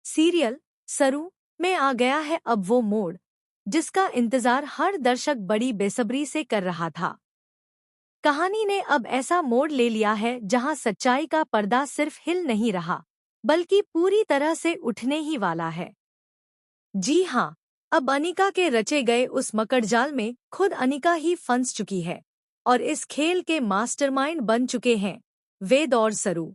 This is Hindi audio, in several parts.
सीरियल सरू में आ गया है अब वो मोड़ जिसका इंतजार हर दर्शक बड़ी बेसब्री से कर रहा था। कहानी ने अब ऐसा मोड़ ले लिया है जहां सच्चाई का पर्दा सिर्फ हिल नहीं रहा बल्कि पूरी तरह से उठने ही वाला है। जी हाँ, अब अनिका के रचे गए उस मकड़जाल में खुद अनिका ही फंस चुकी है और इस खेल के मास्टरमाइंड बन चुके हैं वेद और सरू।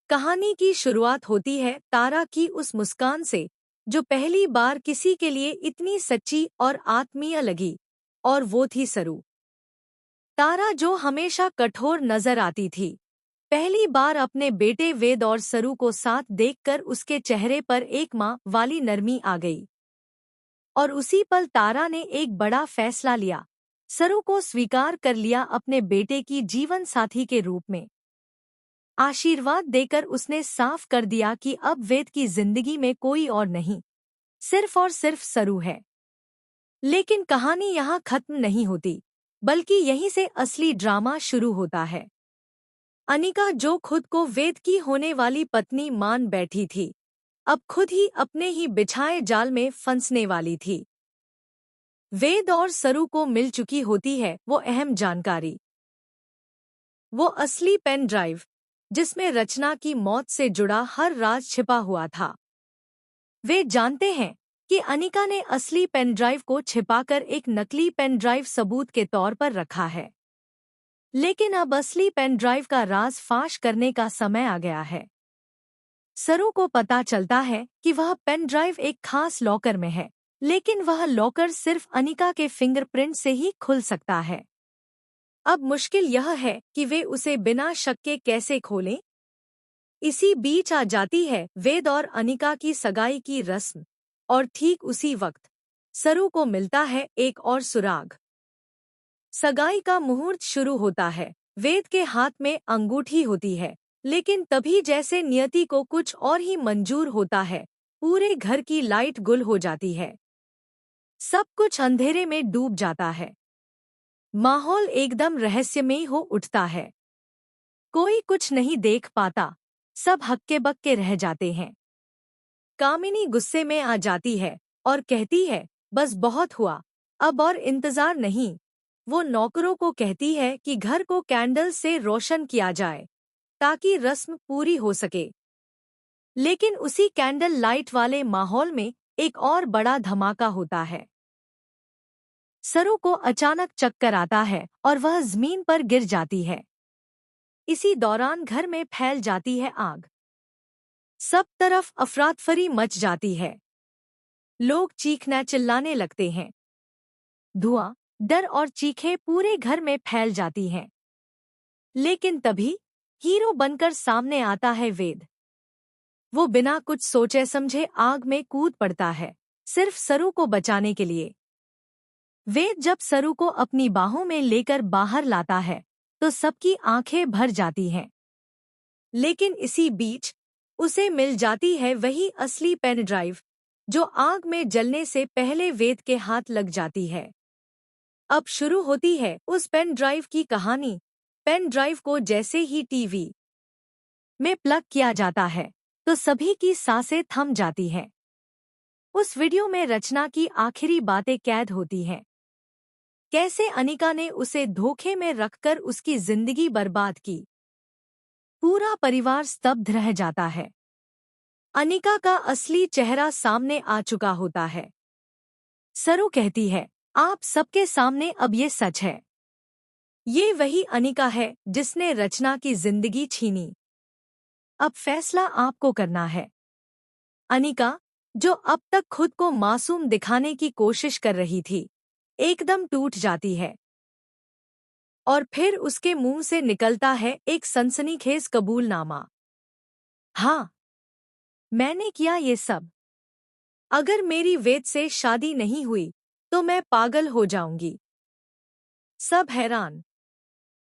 कहानी की शुरुआत होती है तारा की उस मुस्कान से जो पहली बार किसी के लिए इतनी सच्ची और आत्मीय लगी, और वो थी सरू। तारा जो हमेशा कठोर नजर आती थी, पहली बार अपने बेटे वेद और सरू को साथ देखकर उसके चेहरे पर एक माँ वाली नरमी आ गई। और उसी पल तारा ने एक बड़ा फैसला लिया, सरू को स्वीकार कर लिया अपने बेटे की जीवन साथी के रूप में। आशीर्वाद देकर उसने साफ कर दिया कि अब वेद की जिंदगी में कोई और नहीं, सिर्फ और सिर्फ सरू है। लेकिन कहानी यहाँ खत्म नहीं होती, बल्कि यहीं से असली ड्रामा शुरू होता है। अनिका जो खुद को वेद की होने वाली पत्नी मान बैठी थी, अब खुद ही अपने ही बिछाए जाल में फंसने वाली थी। वेद और सरू को मिल चुकी होती है वो अहम जानकारी, वो असली पेन ड्राइव जिसमें रचना की मौत से जुड़ा हर राज छिपा हुआ था। वे जानते हैं कि अनिका ने असली पेन ड्राइव को छिपाकर एक नकली पेन ड्राइव सबूत के तौर पर रखा है। लेकिन अब असली पेन ड्राइव का राज फाश करने का समय आ गया है। सरू को पता चलता है कि वह पेन ड्राइव एक खास लॉकर में है, लेकिन वह लॉकर सिर्फ अनिका के फिंगरप्रिंट से ही खुल सकता है। अब मुश्किल यह है कि वे उसे बिना शक के कैसे खोलें। इसी बीच आ जाती है वेद और अनिका की सगाई की रस्म, और ठीक उसी वक्त सरू को मिलता है एक और सुराग। सगाई का मुहूर्त शुरू होता है, वेद के हाथ में अंगूठी होती है, लेकिन तभी जैसे नियति को कुछ और ही मंजूर होता है, पूरे घर की लाइट गुल हो जाती है। सब कुछ अंधेरे में डूब जाता है। माहौल एकदम रहस्यमयी हो उठता है। कोई कुछ नहीं देख पाता, सब हक्के बक्के रह जाते हैं। कामिनी गुस्से में आ जाती है और कहती है, बस बहुत हुआ, अब और इंतजार नहीं। वो नौकरों को कहती है कि घर को कैंडल से रोशन किया जाए ताकि रस्म पूरी हो सके। लेकिन उसी कैंडल लाइट वाले माहौल में एक और बड़ा धमाका होता है। सरू को अचानक चक्कर आता है और वह जमीन पर गिर जाती है। इसी दौरान घर में फैल जाती है आग। सब तरफ अफरातफरी मच जाती है। लोग चीखने चिल्लाने लगते हैं। धुआं, डर और चीखें पूरे घर में फैल जाती हैं। लेकिन तभी हीरो बनकर सामने आता है वेद। वो बिना कुछ सोचे समझे आग में कूद पड़ता है, सिर्फ सरू को बचाने के लिए। वेद जब सरू को अपनी बाहों में लेकर बाहर लाता है तो सबकी आंखें भर जाती हैं। लेकिन इसी बीच उसे मिल जाती है वही असली पेन ड्राइव जो आग में जलने से पहले वेद के हाथ लग जाती है। अब शुरू होती है उस पेन ड्राइव की कहानी। पेन ड्राइव को जैसे ही टीवी में प्लग किया जाता है तो सभी की सांसें थम जाती हैं। उस वीडियो में रचना की आखिरी बातें कैद होती हैं। कैसे अनिका ने उसे धोखे में रखकर उसकी जिंदगी बर्बाद की। पूरा परिवार स्तब्ध रह जाता है। अनिका का असली चेहरा सामने आ चुका होता है। सरू कहती है, आप सबके सामने अब ये सच है। ये वही अनिका है जिसने रचना की जिंदगी छीनी। अब फैसला आपको करना है। अनिका, जो अब तक खुद को मासूम दिखाने की कोशिश कर रही थी, एकदम टूट जाती है। और फिर उसके मुंह से निकलता है एक सनसनीखेज कबूलनामा। हाँ, मैंने किया ये सब। अगर मेरी वेद से शादी नहीं हुई तो मैं पागल हो जाऊंगी। सब हैरान।